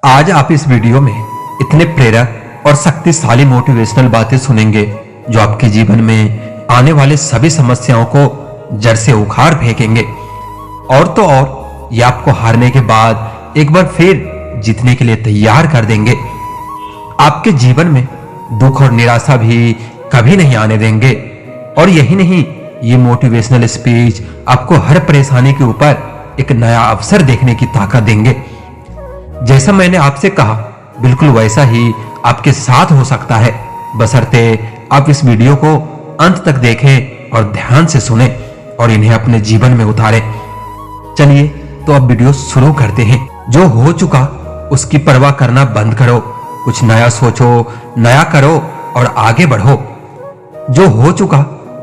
आज आप इस वीडियो में इतने प्रेरक और शक्तिशाली मोटिवेशनल बातें सुनेंगे जो आपके जीवन में आने वाले सभी समस्याओं को जड़ से उखाड़ फेंकेंगे। और तो और ये आपको हारने के बाद एक बार फिर जीतने के लिए तैयार कर देंगे। आपके जीवन में दुख और निराशा भी कभी नहीं आने देंगे। और यही नहीं, ये मोटिवेशनल स्पीच आपको हर परेशानी के ऊपर एक नया अवसर देखने की ताकत देंगे। जैसा मैंने आपसे कहा, बिल्कुल वैसा ही आपके साथ हो सकता है, बशर्ते आप इस वीडियो को अंत तक देखें और ध्यान से सुने और इन्हें अपने जीवन में उतारें। चलिए तो अब वीडियो शुरू करते हैं। जो हो चुका उसकी परवाह करना बंद करो, कुछ नया सोचो, नया करो और आगे बढ़ो। जो हो चुका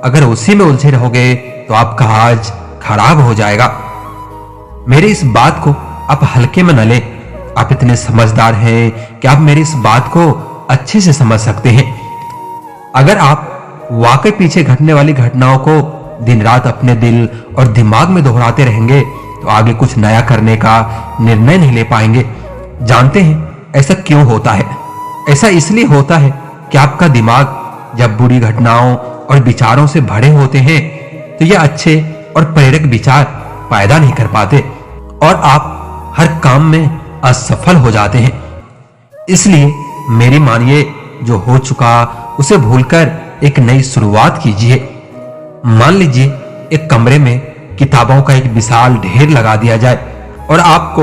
अगर उसी में उलझे रहोगे तो आपका आज खराब हो जाएगा। मेरी इस बात को आप हल्के में न लें। आप इतने समझदार हैं कि आप मेरी इस बात को अच्छे से समझ सकते हैं। अगर आप वाकई पीछे घटने वाली घटनाओं को दिन रात अपने दिल और दिमाग में दोहराते रहेंगे तो आगे कुछ नया करने का निर्णय नहीं ले पाएंगे। जानते हैं ऐसा क्यों होता है? ऐसा इसलिए होता है कि आपका दिमाग जब बुरी घटनाओं और विचारों से भरे होते हैं तो ये अच्छे और प्रेरक विचार पैदा नहीं कर पाते और आप हर काम में असफल हो जाते हैं। इसलिए मेरी मानिए, जो हो चुका उसे भूलकर एक नई शुरुआत कीजिए। मान लीजिए एक कमरे में किताबों का एक विशाल ढेर लगा दिया जाए और आपको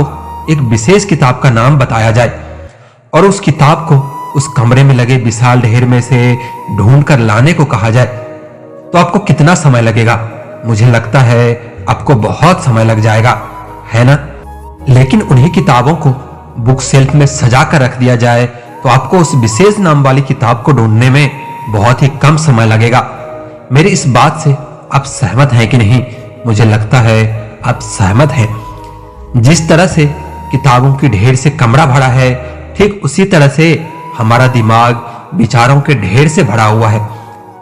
एक विशेष किताब का नाम बताया जाए और उस किताब को उस कमरे में लगे विशाल ढेर में से ढूंढकर लाने को कहा जाए, तो आपको कितना समय लगेगा? मुझे लगता है आपको बहुत समय लग जाएगा, है ना? लेकिन उन्हीं किताबों को बुक शेल्फ में सजा कर रख दिया जाए तो आपको उस विशेष नाम वाली किताब को ढूंढने में बहुत ही कम समय लगेगा। मेरी इस बात से आप सहमत हैं कि नहीं? मुझे लगता है आप सहमत हैं। जिस तरह से किताबों की ढेर से कमरा भरा है, ठीक उसी तरह से हमारा दिमाग विचारों के ढेर से भरा हुआ है।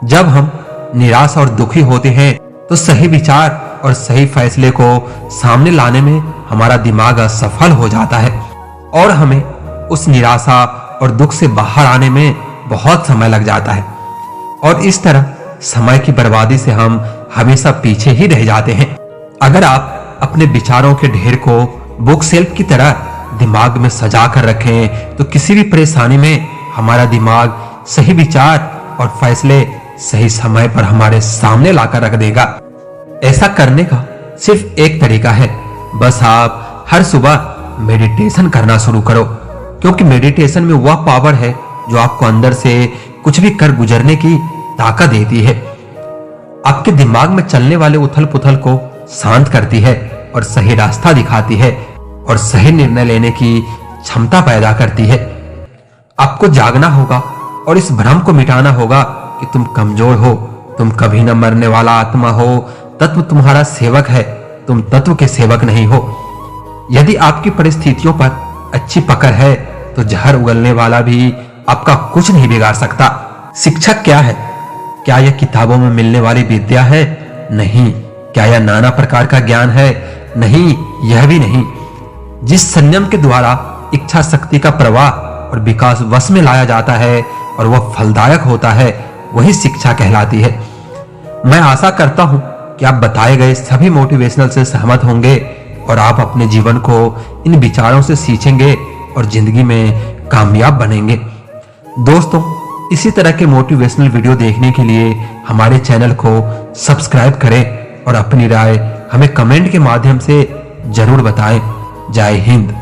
जब हम निराश और दुखी होते हैं तो सही विचार और सही फैसले को सामने लाने में हमारा दिमाग असफल हो जाता है और हमें उस निराशा और दुख से बाहर आने में बहुत समय लग जाता है और इस तरह समय की बर्बादी से हम हमेशा पीछे ही रह जाते हैं। अगर आप अपने विचारों के ढेर को बुक शेल्फ की तरह दिमाग में सजा कर रखें तो किसी भी परेशानी में हमारा दिमाग सही विचार और फैसले सही समय पर हमारे सामने लाकर रख देगा। ऐसा करने का सिर्फ एक तरीका है, बस आप हर सुबह मेडिटेशन करना शुरू करो, क्योंकि मेडिटेशन में वह पावर है जो आपको अंदर से कुछ भी कर गुजरने की ताकत देती है, आपके दिमाग में चलने वाले उथल पुथल को शांत करती है और सही रास्ता दिखाती है और सही निर्णय लेने की क्षमता पैदा करती है। आपको जागना होगा और इस भ्रम को मिटाना होगा कि तुम कमजोर हो, तुम कभी न मरने वाला आत्मा हो, तत्व तुम्हारा सेवक है, तुम तत्व के सेवक नहीं हो। यदि आपकी परिस्थितियों पर अच्छी पकड़ है तो जहर उगलने वाला भी आपका कुछ नहीं बिगाड़ सकता। शिक्षक क्या है? क्या यह किताबों में मिलने वाली विद्या है? नहीं। क्या यह नाना प्रकार का ज्ञान है? नहीं, यह भी नहीं। जिस संयम के द्वारा इच्छा शक्ति का प्रवाह और विकास वश में लाया जाता है और वह फलदायक होता है, वही शिक्षा कहलाती है। मैं आशा करता हूं कि आप बताए गए सभी मोटिवेशनल से सहमत होंगे और आप अपने जीवन को इन विचारों से सींचेंगे और जिंदगी में कामयाब बनेंगे। दोस्तों, इसी तरह के मोटिवेशनल वीडियो देखने के लिए हमारे चैनल को सब्सक्राइब करें और अपनी राय हमें कमेंट के माध्यम से जरूर बताएं। जय हिंद।